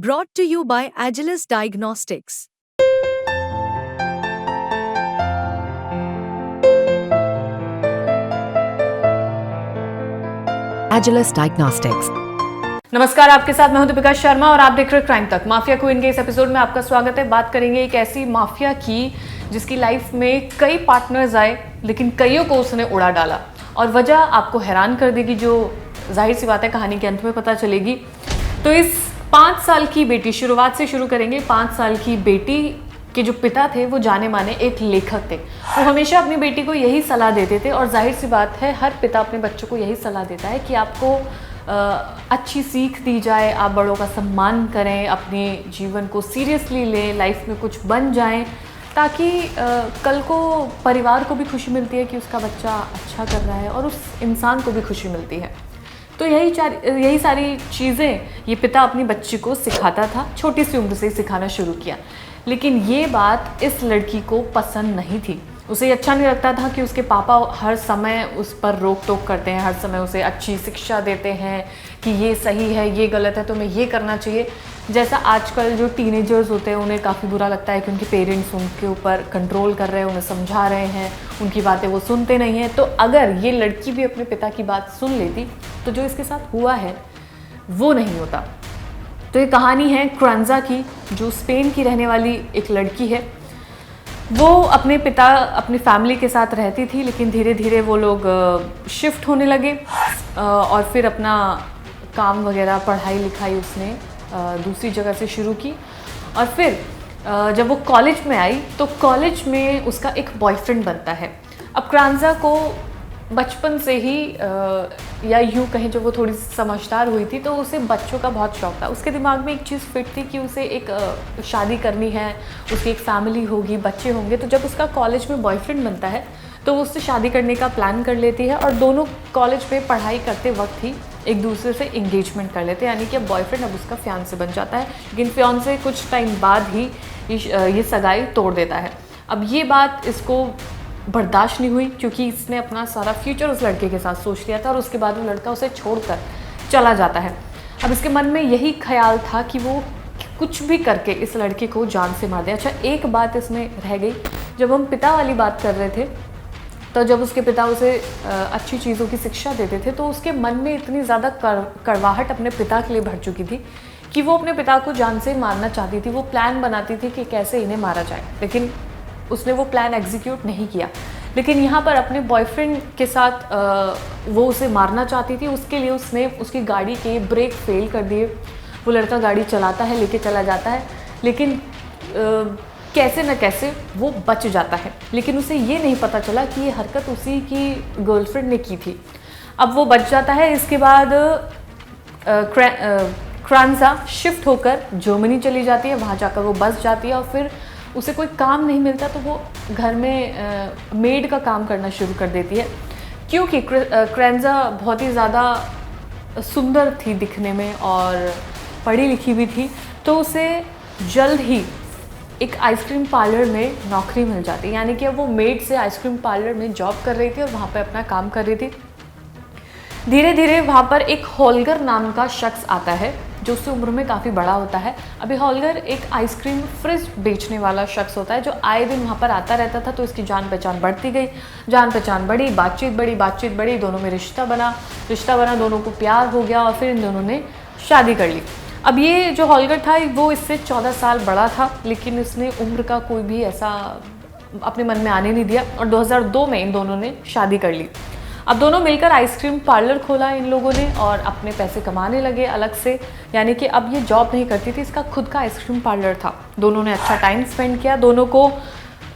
Brought to you by Agilus Diagnostics. Agilus Diagnostics. नमस्कार, आपके साथ मैं हूं दीपिका शर्मा और आप देख रहे हैं क्राइम तक। माफिया क्वीन के इस एपिसोड में आपका स्वागत है। बात करेंगे एक ऐसी माफिया की जिसकी लाइफ में कई पार्टनर्स आए लेकिन कईयों को उसने उड़ा डाला, और वजह आपको हैरान कर देगी, जो जाहिर सी बात है कहानी के अंत में पता चलेगी। तो इस 5 साल की बेटी, शुरुआत से शुरू करेंगे। 5 साल की बेटी के जो पिता थे वो जाने माने एक लेखक थे। वो हमेशा अपनी बेटी को यही सलाह देते थे, और जाहिर सी बात है हर पिता अपने बच्चों को यही सलाह देता है कि आपको अच्छी सीख दी जाए, आप बड़ों का सम्मान करें, अपने जीवन को सीरियसली लें, लाइफ में कुछ बन जाएं, ताकि कल को परिवार को भी खुशी मिलती है कि उसका बच्चा अच्छा कर रहा है और उस इंसान को भी खुशी मिलती है। तो यही सारी चीज़ें ये पिता अपनी बच्ची को सिखाता था, छोटी सी उम्र से ही सिखाना शुरू किया। लेकिन ये बात इस लड़की को पसंद नहीं थी। उसे अच्छा नहीं लगता था कि उसके पापा हर समय उस पर रोक टोक करते हैं, हर समय उसे अच्छी शिक्षा देते हैं कि ये सही है, ये गलत है, तुम्हें ये करना चाहिए। जैसा आजकल जो टीनेजर्स होते हैं उन्हें काफ़ी बुरा लगता है कि उनके पेरेंट्स उनके ऊपर कंट्रोल कर रहे हैं, उन्हें समझा रहे हैं, उनकी बातें वो सुनते नहीं हैं। तो अगर ये लड़की भी अपने पिता की बात सुन लेती तो जो इसके साथ हुआ है वो नहीं होता। तो ये कहानी है क्रांजा की, जो स्पेन की रहने वाली एक लड़की है। वो अपने पिता, अपनी फैमिली के साथ रहती थी, लेकिन धीरे धीरे वो लोग शिफ्ट होने लगे, और फिर अपना काम वगैरह, पढ़ाई लिखाई उसने दूसरी जगह से शुरू की। और फिर जब वो कॉलेज में आई तो कॉलेज में उसका एक बॉयफ्रेंड बनता है। अब क्रांजा को बचपन से ही या यूँ कहें, जब वो थोड़ी समझदार हुई थी तो उसे बच्चों का बहुत शौक था। उसके दिमाग में एक चीज़ फिट थी कि उसे एक शादी करनी है, उसकी एक फैमिली होगी, बच्चे होंगे। तो जब उसका कॉलेज में बॉयफ्रेंड बनता है तो वो उससे शादी करने का प्लान कर लेती है, और दोनों कॉलेज में पढ़ाई करते वक्त ही एक दूसरे से इंगेजमेंट कर लेते हैं, यानी कि अब बॉयफ्रेंड अब उसका फियांसे बन जाता है। लेकिन फियांसे कुछ टाइम बाद ही ये सगाई तोड़ देता है। अब ये बात इसको बर्दाश्त नहीं हुई, क्योंकि इसने अपना सारा फ्यूचर उस लड़के के साथ सोच लिया था, और उसके बाद वो लड़का उसे छोड़कर चला जाता है। अब इसके मन में यही ख्याल था कि वो कुछ भी करके इस लड़के को जान से मार दे। अच्छा, एक बात इसमें रह गई। जब हम पिता वाली बात कर रहे थे तो जब उसके पिता उसे अच्छी चीज़ों की शिक्षा देते थे तो उसके मन में इतनी ज़्यादा कड़वाहट अपने पिता के लिए भर चुकी थी कि वो अपने पिता को जान से मारना चाहती थी। वो प्लान बनाती थी कि कैसे इन्हें मारा जाए, लेकिन उसने वो प्लान एग्जीक्यूट नहीं किया। लेकिन यहाँ पर अपने बॉयफ्रेंड के साथ वो उसे मारना चाहती थी। उसके लिए उसने उसकी गाड़ी के ब्रेक फेल कर दिए। वो लड़का गाड़ी चलाता है, लेके चला जाता है, लेकिन कैसे न कैसे वो बच जाता है। लेकिन उसे ये नहीं पता चला कि ये हरकत उसी की गर्लफ्रेंड ने की थी। अब वो बच जाता है। इसके बाद क्रांजा शिफ्ट होकर जर्मनी चली जाती है। वहाँ जाकर वो बस जाती है, और फिर उसे कोई काम नहीं मिलता तो वो घर में मेड का काम करना शुरू कर देती है। क्योंकि क्रांजा बहुत ही ज़्यादा सुंदर थी दिखने में और पढ़ी लिखी भी थी, तो उसे जल्द ही एक आइसक्रीम पार्लर में नौकरी मिल जाती, यानी कि अब वो मेड से आइसक्रीम पार्लर में जॉब कर रही थी और वहाँ पे अपना काम कर रही थी। धीरे धीरे वहाँ पर एक होल्गर नाम का शख्स आता है, जो उससे उम्र में काफ़ी बड़ा होता है। अभी होल्गर एक आइसक्रीम फ्रिज बेचने वाला शख्स होता है, जो आए दिन वहाँ पर आता रहता था। तो इसकी जान पहचान बढ़ती गई, जान पहचान बढ़ी, बातचीत बढ़ी, दोनों में रिश्ता बना, दोनों को प्यार हो गया, और फिर इन दोनों ने शादी कर ली। अब ये जो होल्गर था वो इससे 14 साल बड़ा था, लेकिन इसने उम्र का कोई भी ऐसा अपने मन में आने नहीं दिया, और 2002 में इन दोनों ने शादी कर ली। अब दोनों मिलकर आइसक्रीम पार्लर खोला इन लोगों ने, और अपने पैसे कमाने लगे अलग से, यानी कि अब ये जॉब नहीं करती थी, इसका खुद का आइसक्रीम पार्लर था। दोनों ने अच्छा टाइम स्पेंड किया। दोनों को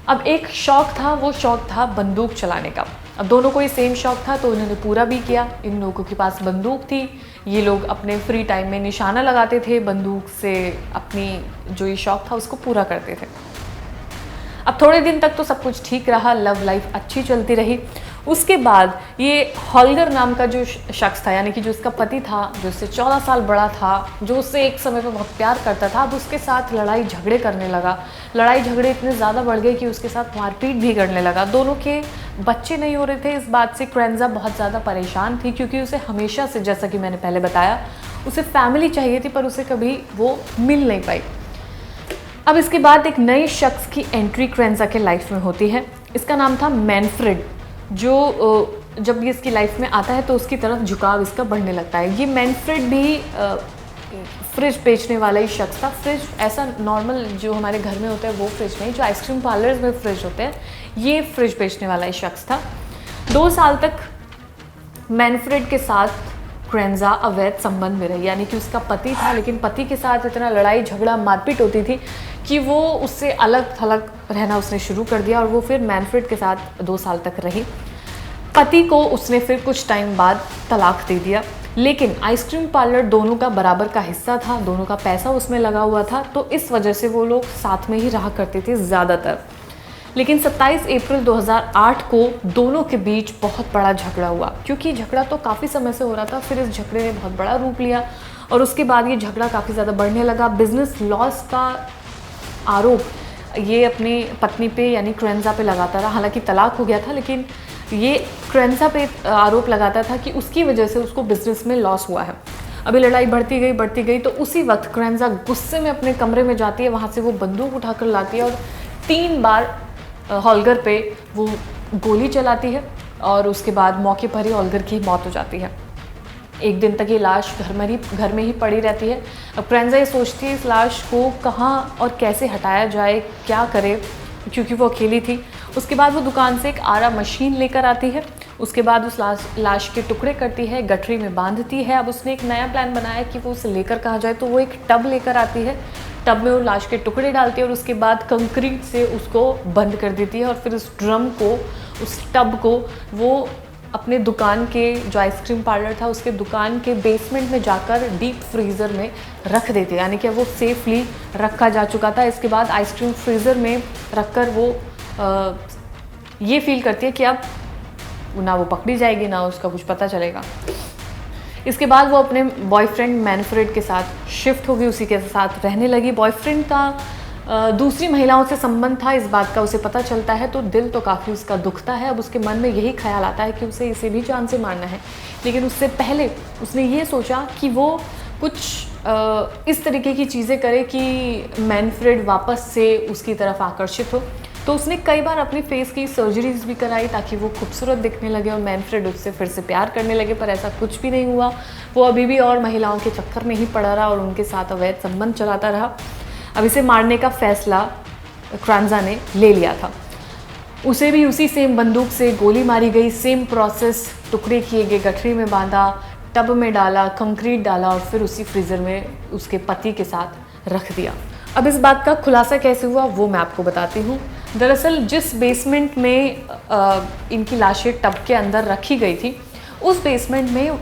अब एक शौक़ था, वो शौक़ था बंदूक चलाने का। अब दोनों को ये सेम शौक़ था, तो इन्होंने पूरा भी किया। इन लोगों के पास बंदूक थी, ये लोग अपने फ्री टाइम में निशाना लगाते थे, बंदूक से अपनी जो ये शौक़ था उसको पूरा करते थे। अब थोड़े दिन तक तो सब कुछ ठीक रहा, लव लाइफ अच्छी चलती रही। उसके बाद ये होल्गर नाम का जो शख्स था, यानी कि जो उसका पति था, जो उससे 14 साल बड़ा था, जो उससे एक समय पर बहुत प्यार करता था, अब उसके साथ लड़ाई झगड़े करने लगा। लड़ाई झगड़े इतने ज़्यादा बढ़ गए कि उसके साथ मारपीट भी करने लगा। दोनों के बच्चे नहीं हो रहे थे। इस बात से क्रांजा बहुत ज़्यादा परेशान थी, क्योंकि उसे हमेशा से, जैसा कि मैंने पहले बताया, उसे फैमिली चाहिए थी पर उसे कभी वो मिल नहीं पाई। अब इसके बाद एक नए शख्स की एंट्री क्रेंजा के लाइफ में होती है। इसका नाम था मैनफ्रेड, जो जब ये इसकी लाइफ में आता है तो उसकी तरफ झुकाव इसका बढ़ने लगता है। ये मैनफ्रेड भी फ्रिज बेचने वाला ही शख्स था। फ्रिज ऐसा नॉर्मल जो हमारे घर में होता है वो फ्रिज नहीं, जो आइसक्रीम पार्लर्स में फ्रिज होते हैं, ये फ्रिज बेचने वाला ही शख्स था। 2 साल तक मैनफ्रेड के साथ क्रेंजा अवैध संबंध में रही, यानी कि उसका पति था, लेकिन पति के साथ इतना लड़ाई झगड़ा मारपीट होती थी कि वो उससे अलग थलग रहना उसने शुरू कर दिया और वो फिर मैनफ्रेड के साथ 2 साल तक रही। पति को उसने फिर कुछ टाइम बाद तलाक दे दिया, लेकिन आइसक्रीम पार्लर दोनों का बराबर का हिस्सा था, दोनों का पैसा उसमें लगा हुआ था, तो इस वजह से वो लोग साथ में ही रहा करते थे ज़्यादातर। लेकिन 27 अप्रैल 2008 को दोनों के बीच बहुत बड़ा झगड़ा हुआ, क्योंकि झगड़ा तो काफ़ी समय से हो रहा था, फिर इस झगड़े ने बहुत बड़ा रूप लिया और उसके बाद ये झगड़ा काफ़ी ज़्यादा बढ़ने लगा। बिजनेस लॉस का आरोप ये अपनी पत्नी पे यानी क्रेंजा पे लगाता रहा। हालांकि तलाक हो गया था, लेकिन ये क्रेंजा पे आरोप लगाता था कि उसकी वजह से उसको बिजनेस में लॉस हुआ है। अभी लड़ाई बढ़ती गई तो उसी वक्त क्रेंजा गुस्से में अपने कमरे में जाती है, वहाँ से वो बंदूक उठाकर लाती है और 3 बार हॉलगर पे वो गोली चलाती है और उसके बाद मौके पर ही हॉलगर की मौत हो जाती है। 1 दिन तक ये लाश घर में ही पड़ी रहती है। अब क्रेंजा ये सोचती है इस लाश को कहाँ और कैसे हटाया जाए, क्या करे, क्योंकि वो अकेली थी। उसके बाद वो दुकान से एक आरा मशीन लेकर आती है। उसके बाद उस लाश के टुकड़े करती है, गठरी में बांधती है। अब उसने एक नया प्लान बनाया कि वो उसे लेकर कहाँ जाए, तो वो एक टब लेकर आती है। टब में वो लाश के टुकड़े डालती है और उसके बाद कंक्रीट से उसको बंद कर देती है और फिर उस ड्रम को, उस टब को वो अपने दुकान के, जो आइसक्रीम पार्लर था उसके दुकान के बेसमेंट में जाकर डीप फ्रीज़र में रख देते, यानी कि वो सेफली रखा जा चुका था। इसके बाद आइसक्रीम फ्रीज़र में रखकर वो ये फील करती है कि अब ना वो पकड़ी जाएगी ना उसका कुछ पता चलेगा। इसके बाद वो अपने बॉयफ्रेंड मैनफ्रेड के साथ शिफ्ट होगी, उसी के साथ रहने लगी। बॉयफ्रेंड का दूसरी महिलाओं से संबंध था, इस बात का उसे पता चलता है तो दिल तो काफ़ी उसका दुखता है। अब उसके मन में यही ख्याल आता है कि उसे इसे भी जान से मारना है, लेकिन उससे पहले उसने ये सोचा कि वो कुछ इस तरीके की चीज़ें करे कि मैनफ्रेड वापस से उसकी तरफ आकर्षित हो। तो उसने कई बार अपने फेस की सर्जरीज भी कराई ताकि वो खूबसूरत दिखने लगे और मैनफ्रेड उससे फिर से प्यार करने लगे, पर ऐसा कुछ भी नहीं हुआ। वो अभी भी और महिलाओं के चक्कर में ही पड़ा रहा और उनके साथ अवैध संबंध चलाता रहा। अब इसे मारने का फैसला क्रेंजा ने ले लिया था। उसे भी उसी सेम बंदूक से गोली मारी गई, सेम प्रोसेस, टुकड़े किए गए, गठरी में बांधा, टब में डाला, कंक्रीट डाला और फिर उसी फ्रीज़र में उसके पति के साथ रख दिया। अब इस बात का खुलासा कैसे हुआ वो मैं आपको बताती हूँ। दरअसल जिस बेसमेंट में इनकी लाशें टब के अंदर रखी गई थी, उस बेसमेंट में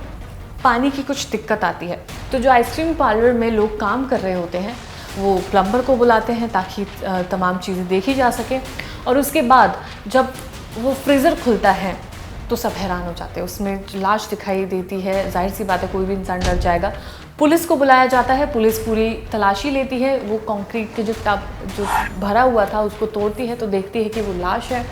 पानी की कुछ दिक्कत आती है। तो जो आइसक्रीम पार्लर में लोग काम कर रहे होते हैं वो प्लम्बर को बुलाते हैं ताकि तमाम चीज़ें देखी जा सके। और उसके बाद जब वो फ्रीज़र खुलता है तो सब हैरान हो जाते हैं, उसमें लाश दिखाई देती है। जाहिर सी बात है कोई भी इंसान डर जाएगा। पुलिस को बुलाया जाता है, पुलिस पूरी तलाशी लेती है। वो कंक्रीट के जो टब जो भरा हुआ था उसको तोड़ती है तो देखती है कि वो लाश है।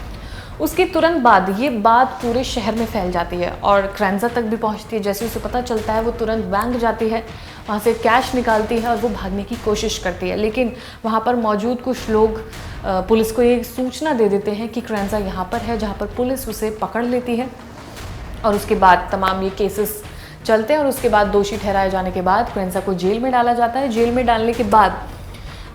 उसके तुरंत बाद ये बात पूरे शहर में फैल जाती है और क्रेंजा तक भी पहुंचती है। जैसे उसे पता चलता है वो तुरंत बैंक जाती है, वहाँ से कैश निकालती है और वो भागने की कोशिश करती है। लेकिन वहाँ पर मौजूद कुछ लोग पुलिस को ये सूचना दे देते हैं कि क्रेंजा यहाँ पर है, जहाँ पर पुलिस उसे पकड़ लेती है। और उसके बाद तमाम ये केसेस चलते हैं और उसके बाद दोषी ठहराए जाने के बाद क्रेंजा को जेल में डाला जाता है। जेल में डालने के बाद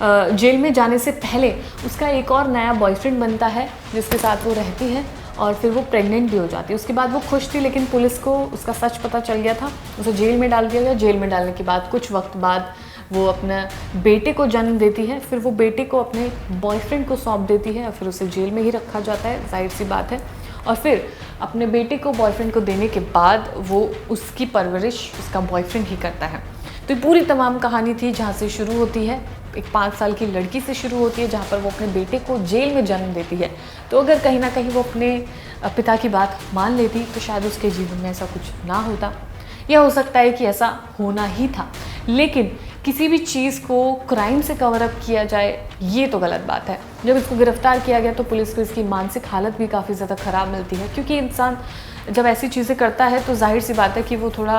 जेल में जाने से पहले उसका एक और नया बॉयफ्रेंड बनता है जिसके साथ वो रहती है और फिर वो प्रेग्नेंट भी हो जाती है। उसके बाद वो खुश थी, लेकिन पुलिस को उसका सच पता चल गया था, उसे जेल में डाल दिया गया। जेल में डालने के बाद कुछ वक्त बाद वो अपने बेटे को जन्म देती है, फिर वो बेटे को अपने बॉयफ्रेंड को सौंप देती है और फिर उसे जेल में ही रखा जाता है, जाहिर सी बात है। और फिर अपने बेटे को बॉयफ्रेंड को देने के बाद वो उसकी परवरिश उसका बॉयफ्रेंड ही करता है। तो ये पूरी तमाम कहानी थी जहाँ से शुरू होती है, एक 5 साल की लड़की से शुरू होती है जहाँ पर वो अपने बेटे को जेल में जन्म देती है। तो अगर कहीं ना कहीं वो अपने पिता की बात मान लेती तो शायद उसके जीवन में ऐसा कुछ ना होता, या हो सकता है कि ऐसा होना ही था। लेकिन किसी भी चीज़ को क्राइम से कवर अप किया जाए ये तो गलत बात है। जब इसको गिरफ्तार किया गया तो पुलिस को इसकी मानसिक हालत भी काफ़ी ज़्यादा ख़राब मिलती है, क्योंकि इंसान जब ऐसी चीज़ें करता है तो जाहिर सी बात है कि वो थोड़ा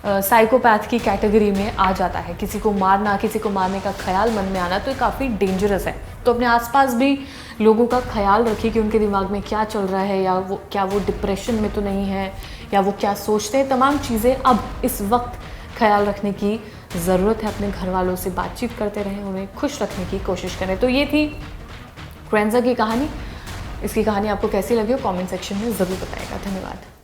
साइकोपैथ की कैटेगरी में आ जाता है। किसी को मारना, किसी को मारने का ख्याल मन में आना तो ये काफ़ी डेंजरस है। तो अपने आसपास भी लोगों का ख्याल रखिए कि उनके दिमाग में क्या चल रहा है, या वो डिप्रेशन में तो नहीं है, या वो क्या सोचते हैं। तमाम चीज़ें अब इस वक्त ख्याल रखने की ज़रूरत है। अपने घर वालों से बातचीत करते रहें, उन्हें खुश रखने की कोशिश करें। तो ये थी क्वेंजा की कहानी। इसकी कहानी आपको कैसी लगी हो कमेंट सेक्शन में ज़रूर बताइएगा। धन्यवाद।